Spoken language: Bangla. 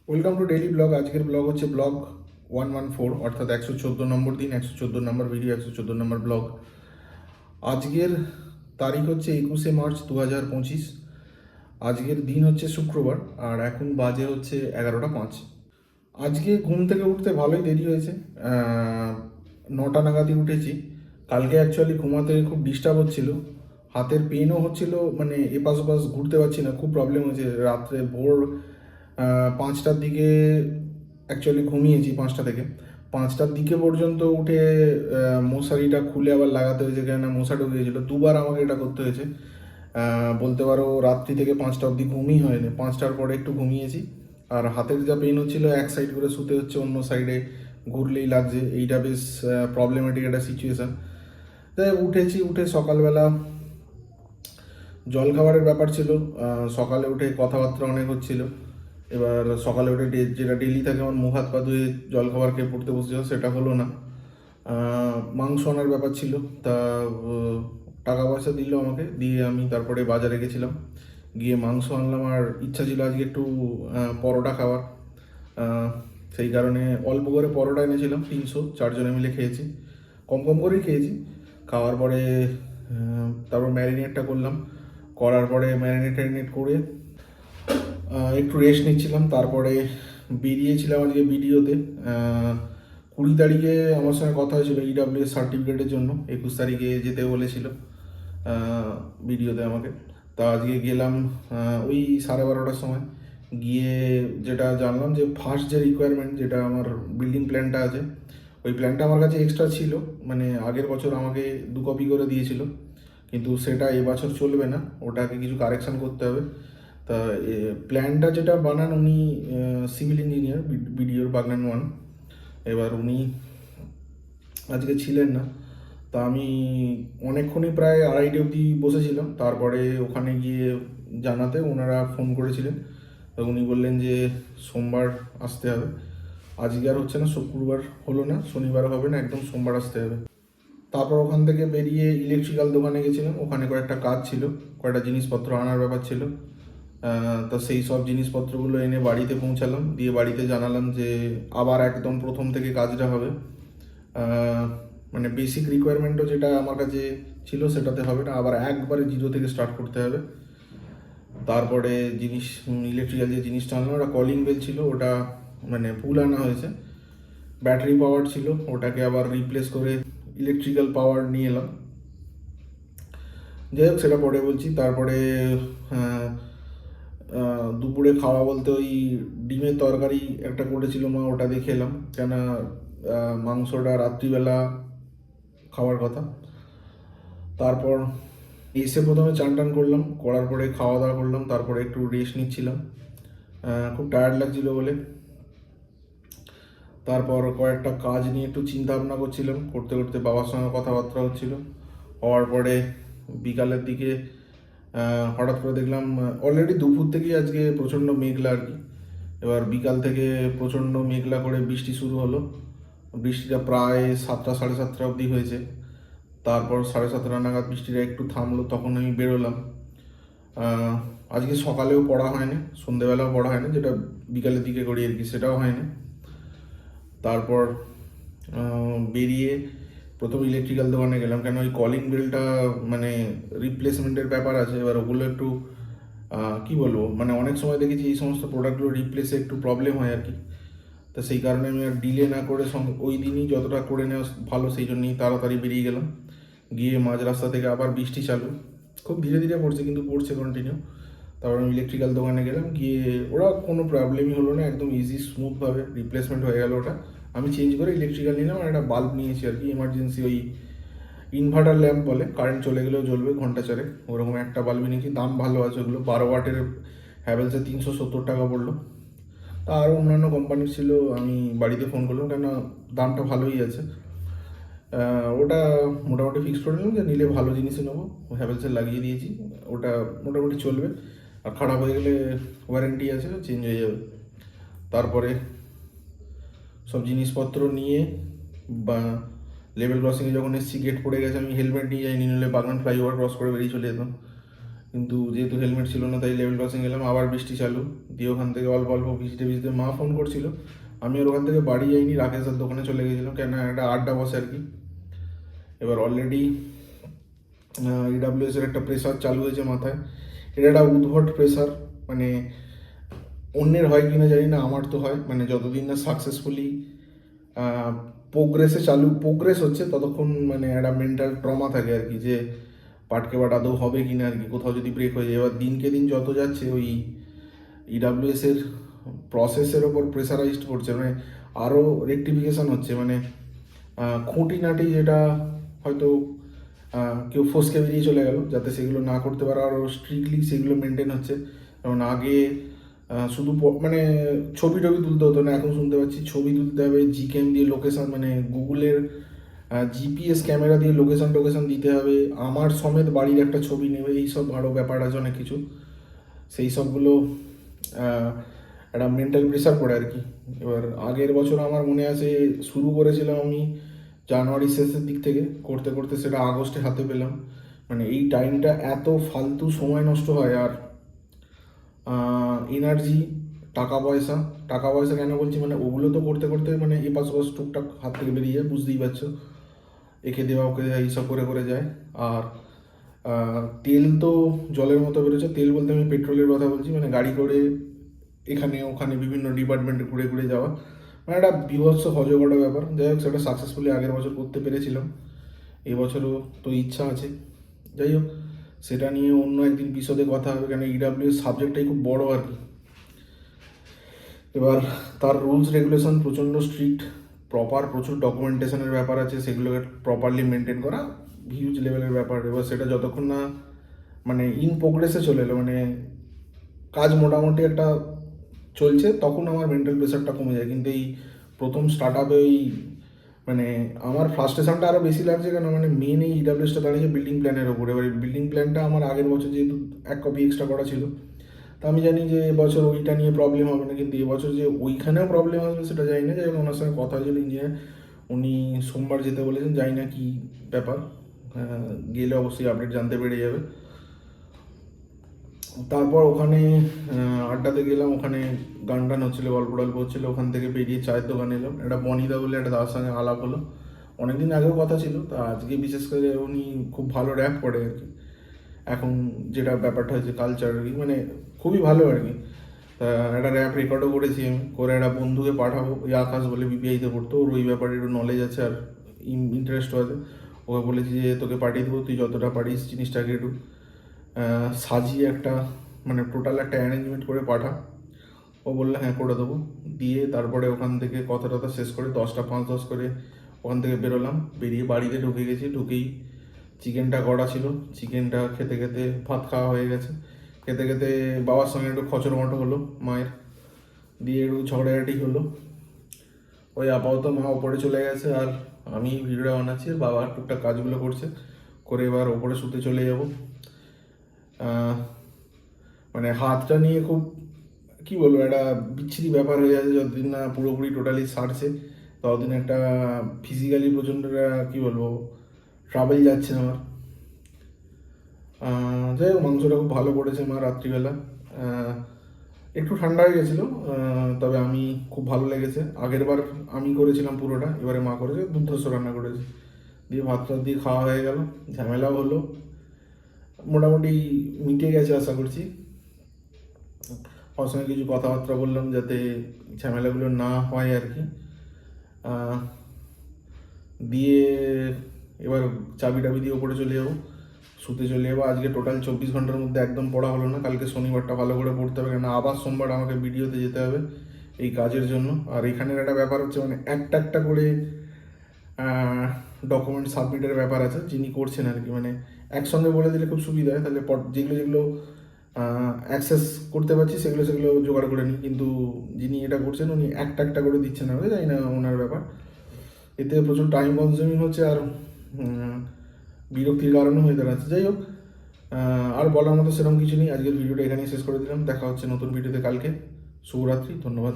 Welcome to daily blog. আজকের ব্লগ হচ্ছে ব্লগ 114, অর্থাৎ 114 নম্বর দিন, 114 নম্বর ভিডিও, 114 নম্বর ব্লগ। আজকের তারিখ হচ্ছে 21শে মার্চ 2025। আজকের দিন হচ্ছে শুক্রবার, আর এখন বাজে হচ্ছে 11টা 5। আজকে ঘুম থেকে উঠতে ভালোই দেরি হয়েছে। 9টা নাগাদই উঠেছি। কালকে অ্যাকচুয়ালি ঘুমাতে খুব ডিস্টার্ব হচ্ছিল, হাতের পেনও হচ্ছিল, মানে এপাশ ওপাশ ঘুরতে পারছি না, খুব প্রবলেম হয়েছে। রাত্রে ভোর 5টার দিকে অ্যাকচুয়ালি ঘুমিয়েছি, 5টা থেকে 5টার দিকে পর্যন্ত উঠে মশারিটা খুলে আবার লাগাতে হয়েছে, কেননা মশা ঢুকে গিয়েছিলো। দুবার আমাকে এটা করতে হয়েছে। বলতে পারো রাত্রি থেকে 5টা অবধি ঘুমই হয়নি, 5টার পরে একটু ঘুমিয়েছি। আর হাতের যা পেন হচ্ছিলো, এক সাইড করে শুতে হচ্ছে, অন্য সাইডে ঘুরলেই লাগছে। এইটা বেশ প্রবলেমেটিক একটা সিচুয়েশান। তাই উঠেছি, উঠে সকালবেলা জল খাবারের ব্যাপার ছিল। সকালে উঠে কথাবার্তা অনেক হচ্ছিল। এবার সকালে উঠে যেটা ডেলি থাকে, আমার মুখ হাত পা ধুয়ে জল খাবার খেয়ে পড়তে বসেছিল, সেটা হলো না। মাংস আনার ব্যাপার ছিল, তা টাকা পয়সা দিল আমাকে, দিয়ে আমি তারপরে বাজারে গেছিলাম, গিয়ে মাংস আনলাম। আর ইচ্ছা ছিল আজকে একটু পরোটা খাওয়ার। সেই কারণে অল্প করে পরোটা এনেছিলাম, 300, 4 জনে মিলে খেয়েছি। কম কম করেই খেয়েছি। খাওয়ার পরে তারপর ম্যারিনেটটা করলাম। করার পরে ম্যারিনেট করে একটু রেস্ট নিচ্ছিলাম। তারপরে বেরিয়েছিলাম আজকে ভিডিওতে। 20 তারিখে আমার সঙ্গে কথা হয়েছিল EWS সার্টিফিকেটের জন্য, 21 তারিখে যেতে বলেছিল ভিডিওতে আমাকে। তা আজকে গেলাম ওই 12:30টার সময়। গিয়ে যেটা জানলাম যে ফার্স্ট যে রিকোয়ারমেন্ট, যেটা আমার বিল্ডিং প্ল্যানটা আছে, ওই প্ল্যানটা আমার কাছে এক্সট্রা ছিল। মানে আগের বছর আমাকে 2 কপি করে দিয়েছিল, কিন্তু সেটা এবছর চলবে না, ওটাকে কিছু কারেকশান করতে হবে। তা প্ল্যানটা যেটা বানান উনি সিভিল ইঞ্জিনিয়ার, বিডিওর বাগনান 1। এবার উনি আজকে ছিলেন না। তা আমি অনেকক্ষণই, প্রায় 2:30 অবধি বসেছিলাম। তারপরে ওখানে গিয়ে জানাতে ওনারা ফোন করেছিলেন। তো উনি বললেন যে সোমবার আসতে হবে। আজকে আর হচ্ছে না, শুক্রবার হলো না, শনিবারও হবে না, একদম সোমবার আসতে হবে। তারপর ওখান থেকে বেরিয়ে ইলেকট্রিক্যাল দোকানে গেছিলাম। ওখানে কয়েকটা কাজ ছিল, কয়েকটা জিনিসপত্র আনার ব্যাপার ছিল। তো সেই সব জিনিসপত্রগুলো এনে বাড়িতে পৌঁছালাম, দিয়ে বাড়িতে জানালাম যে আবার একদম প্রথম থেকে কাজটা হবে। মানে বেসিক রিকোয়ারমেন্টও যেটা আমার কাছে ছিল সেটাতে হবে না, আবার একবারে জিরো থেকে স্টার্ট করতে হবে। তারপরে ইলেকট্রিক্যাল যে জিনিসটা আনলাম, ওটা কলিং বেল ছিল, ওটা মানে ভুল আনা হয়েছে। ব্যাটারি পাওয়ার ছিল, ওটাকে আবার রিপ্লেস করে ইলেকট্রিক্যাল পাওয়ার নিয়ে এলাম। যাই হোক, সেটা পরে বলছি। তারপরে দুপুরে খাওয়া বলতে ওই ডিমের তরকারি একটা করেছিল মা, ওটা দেখে এলাম, কেন মাংসটা রাত্রিবেলা খাওয়ার কথা। তারপর এসে প্রথমে চান টান করলাম, করার পরে খাওয়া দাওয়া করলাম, তারপরে একটু রেস্ট নিচ্ছিলাম, খুব টায়ার্ড লাগছিল বলে। তারপর কয়েকটা কাজ নিয়ে একটু চিন্তা ভাবনা করছিলাম, করতে করতে বাবার সঙ্গে কথাবার্তা হচ্ছিল। হওয়ার পরে বিকালের দিকে হঠাৎ করে দেখলাম, অলরেডি দুপুর থেকেই আজকে প্রচণ্ড মেঘলা আর কি। এবার বিকাল থেকে প্রচণ্ড মেঘলা করে বৃষ্টি শুরু হলো। বৃষ্টিটা প্রায় 7টা 7:30 অবধি হয়েছে। তারপর 7:30 নাগাদ বৃষ্টিটা একটু থামলো, তখন আমি বেরোলাম। আজকে সকালেও পড়া হয়নি, সন্ধেবেলাও পড়া হয়নি, যেটা বিকালের দিকে করি আর কি, সেটাও হয়নি। তারপর বেরিয়ে প্রথম ইলেকট্রিক্যাল দোকানে গেলাম, কেন ওই কলিং বেলটা মানে রিপ্লেসমেন্টের ব্যাপার আছে। এবার ওগুলো একটু কি বলবো, মানে অনেক সময় দেখেছি এই সমস্ত প্রোডাক্টগুলো রিপ্লেসে একটু প্রবলেম হয় আর কি। তো সেই কারণে আমি আর ডিলে না করে ওই দিনই যতটা করে নেওয়া ভালো, সেই জন্যই তাড়াতাড়ি বেরিয়ে গেলাম। গিয়ে মাঝ রাস্তা থেকে আবার বৃষ্টি চালু, খুব ধীরে ধীরে পড়ছে কিন্তু পড়ছে কন্টিনিউ। তারপর আমি ইলেকট্রিক্যাল দোকানে গেলাম, গিয়ে ওরা কোনো প্রবলেমই হলো না, একদম ইজি স্মুথভাবে রিপ্লেসমেন্ট হয়ে গেল ওটা। আমি চেঞ্জ করে ইলেকট্রিক্যাল নিলাম, আর একটা বাল্ব নিয়েছি আর কি, এমার্জেন্সি ওই ইনভার্টার ল্যাম্প বলে, কারেন্ট চলে গেলেও জ্বলবে ঘন্টা চারেক, ওরকম একটা বাল্ব নিয়েছি। দাম ভালো আছে ওগুলো, 12 ওয়াটের হ্যাভেলসে 370 টাকা পড়লো। তা আরও অন্যান্য কোম্পানির ছিল, আমি বাড়িতে ফোন করলাম, কেন দামটা ভালোই আছে। ওটা মোটামুটি ফিক্স করে নিলাম যে নিলে ভালো জিনিসই নেবো, হ্যাভেলসের লাগিয়ে দিয়েছি। ওটা মোটামুটি চলবে, আর খারাপ হয়ে গেলে ওয়ারেন্টি আছে, চেঞ্জ হয়ে যাবে। তারপরে সব জিনিসপত্র নিয়ে বা লেভেল ক্রসিংয়ে যখন এসেছি, গেট পড়ে গেছে, আমি হেলমেট নিয়ে যাইনি, নিলে বাগান ফ্লাইওভার ক্রস করে বেরিয়ে চলে যেতাম। কিন্তু যেহেতু হেলমেট ছিল না তাই লেভেল ক্রসিং গেলাম, আবার বৃষ্টি চালু, দিয়ে ওখান থেকে অল্প অল্প ভিজতে ভিজতে মা ফোন করছিল, আমি আর ওখান থেকে বাড়ি যাইনি, রাকেশের দোকানে চলে গেছিলাম, কেন একটা আড্ডা বসে আর কি। এবার অলরেডি ইডাব্লিউএস এর একটা প্রেসার চালু হয়েছে মাথায়, এটা একটা উদ্ভট প্রেসার, মানে অন্যের হয় কিনা জানি না, আমার তো হয়, মানে যতদিন না সাকসেসফুলি প্রোগ্রেস হচ্ছে ততক্ষণ মানে একটা মেন্টাল ট্রমা থাকে আর কি, যে পাটকে বাট আদৌ হবে কিনা আর কি, কোথাও যদি ব্রেক হয়ে যায়। এবার দিনকে দিন যত যাচ্ছে ওই ইডাব্লিউএস এর প্রসেসের ওপর প্রেসারাইজড করছে, মানে আরও রেকটিফিকেশান হচ্ছে, মানে খুঁটিনাটি যেটা হয়তো কেউ ফসকে বেরিয়ে চলে গেল, যাতে সেগুলো না করতে পারে আরও স্ট্রিক্টলি সেগুলো মেনটেন হচ্ছে। যেমন আগে শুধু মানে ছবি টবি তুলতে হতো না, এখন শুনতে পাচ্ছি ছবি তুলতে হবে, জিক্যাম দিয়ে লোকেশান, মানে গুগলের জিপিএস ক্যামেরা দিয়ে লোকেশান দিতে হবে, আমার সমেত বাড়ির একটা ছবি নেবে, এইসব আরও ব্যাপার আছে অনেক কিছু, সেই সবগুলো একটা মেন্টাল প্রেশার পড়ে আর কি। এবার আগের বছর আমার মনে আছে শুরু করেছিলাম আমি জানুয়ারি শেষের দিক থেকে, করতে করতে সেটা আগস্টে হাতে পেলাম, মানে এই টাইমটা এত ফালতু সময় নষ্ট হয়, আর এনার্জি, টাকা পয়সা কেন বলছি, মানে ওগুলো তো করতে করতে মানে এপাশ ওপাশ টুকটাক হাত থেকে বেরিয়ে যায়, বুঝতেই পারছো, একে দেওয়া ওকে দেওয়া এইসব করে করে যায়। আর তেল তো জলের মতো বেরোচ্ছে, তেল বলতে আমি পেট্রোলের কথা বলছি, মানে গাড়ি করে এখানে ওখানে বিভিন্ন ডিপার্টমেন্টে ঘুরে ঘুরে যাওয়া, মানে একটা বিভৎস হজগড়া ব্যাপার। যাই হোক, সেটা সাকসেসফুলি আগের বছর করতে পেরেছিলাম, এবছরও তো ইচ্ছা আছে। যাই হোক, সেটা নিয়ে অন্য একদিন বিশদে কথা হবে, কেন ইডাব্লিউএস সাবজেক্টটাই খুব বড় আর কি। এবার তার রুলস রেগুলেশন প্রচণ্ড স্ট্রিক্ট, প্রচুর ডকুমেন্টেশনের ব্যাপার আছে, সেগুলোকে প্রপারলি মেনটেন করা হিউজ লেভেলের ব্যাপার। এবার সেটা যতক্ষণ না মানে ইন প্রোগ্রেসে চলে এলো, মানে কাজ মোটামুটি একটা চলছে, তখন আমার মেন্টাল প্রেশারটা কমে যায়। কিন্তু এই প্রথম স্টার্ট আপে ওই মানে আমার ফ্রাস্ট্রেশনটা আরও বেশি লাগছে, কেন মানে মেন এই ইডাব্লিউএসটা দাঁড়িয়েছে বিল্ডিং প্ল্যানের ওপরে। এবার বিল্ডিং প্ল্যানটা আমার আগের বছর যেহেতু এক কপি এক্সট্রা করা ছিল, তা আমি জানি যে এবছর ওইটা নিয়ে প্রবলেম হবে না, কিন্তু এবছর যে ওইখানেও প্রবলেম আসবে সেটা জানি না। যাই হোক, ওনার সঙ্গে কথা হয়েছিল ইঞ্জিনিয়ার, উনি সোমবার যেতে বলেছেন, জানি না কী ব্যাপার, গেলে অবশ্যই আপডেট জানতে পেরে যাবে। তারপর ওখানে আড্ডাতে গেলাম, ওখানে গান টান হচ্ছিলো, গল্প টল্প হচ্ছিলো, ওখান থেকে বেরিয়ে চায়ের দোকানে এলাম, একটা বনিদা বলে একটা দাদার সঙ্গে আলাপ হলো, অনেকদিন আগেও কথা ছিল, তা আজকে বিশেষ করে উনি খুব ভালো র্যাপ করে আর কি, এখন যেটা ব্যাপারটা হয়েছে কালচার আর কি, মানে খুবই ভালো আর কি। তা একটা র্যাপ রেকর্ডও করেছি আমি, করে একটা বন্ধুকে পাঠাবো, ওই আকাশ বলে বিপিআইতে পড়তো, ওর ওই ব্যাপারে একটু নলেজ আছে আর ইন্টারেস্ট আছে, ওকে বলেছি যে তোকে পাঠিয়ে দেবো, তুই যতটা পারিস জিনিসটাকে একটু সাজিয়ে একটা মানে টোটাল একটা অ্যারেঞ্জমেন্ট করে পাঠা। ও বললো হ্যাঁ করে দেবো। দিয়ে তারপরে ওখান থেকে কথা টথা শেষ করে 10:05 করে ওখান থেকে বেরোলাম, বেরিয়ে বাড়িতে ঢুকে গেছি। ঢুকেই চিকেনটা করা ছিল, চিকেনটা খেতে খেতে ভাত খাওয়া হয়ে গেছে, খেতে খেতে বাবার সঙ্গে একটু খচরমটো হলো মায়ের, দিয়ে একটু ঝগড়াঝাটি হলো। ওই আপাতত মা ওপরে চলে গেছে আর আমি ভিডিওটা বানাচ্ছি, আর বাবা টুকটাক কাজগুলো করছে, করে এবার ওপরে শুতে চলে যাব। মানে হাতটা নিয়ে খুব কী বলবো, একটা বিচ্ছিরি ব্যাপার হয়ে যাচ্ছে, যতদিন না পুরোপুরি টোটালি সারছে ততদিন একটা ফিজিক্যালি প্রচণ্ড কী বলবো ট্রাভেল যাচ্ছে আমার। যাই হোক, মাংসটা খুব ভালো করেছে মা রাত্রিবেলা, একটু ঠান্ডা হয়ে গেছিলো, তবে আমি খুব ভালো লেগেছে। আগের বার আমি করেছিলাম পুরোটা, এবারে মা করেছে, দুর্ধর্ষ রান্না করেছে। দিয়ে ভাত টাত দিয়ে খাওয়া হয়ে গেল, ঝামেলাও হলো, মোটামুটি মিটে গেছে আশা করছি। ওর সঙ্গে কিছু কথাবার্তা বললাম যাতে ঝামেলাগুলো না হয় আর কি। দিয়ে এবার চাবি টাবি দিয়ে ওপরে চলে যাবো, শুতে চলে যাবো। আজকে টোটাল 24 ঘন্টার মধ্যে একদম পড়া হলো না, কালকে শনিবারটা ভালো করে পড়তে হবে, কেন আবার সোমবার আমাকে ভিডিওতে যেতে হবে এই কাজের জন্য। আর এখানের একটা ব্যাপার হচ্ছে, মানে একটা একটা করে ডকুমেন্ট সাবমিটের ব্যাপার আছে, যিনি করছেন আর কি, মানে একসঙ্গে বলে দিলে খুব সুবিধা হয়, তাহলে যেগুলো যেগুলো অ্যাক্সেস করতে পারছি সেগুলো সেগুলো জোগাড় করে নিই, কিন্তু যিনি এটা করছেন উনি একটা একটা করে দিচ্ছেন, আমি জানি না ওনার ব্যাপার। এতে প্রচুর টাইম কনজিউমিং হচ্ছে, আর বিরক্তির কারণও হয়ে দাঁড়াচ্ছে। যাই হোক, আর বলার মতো সেরকম কিছু নেই, আজকের ভিডিওটা এখানেই শেষ করে দিলাম। দেখা হচ্ছে নতুন ভিডিওতে কালকে। শুভরাত্রি, ধন্যবাদ।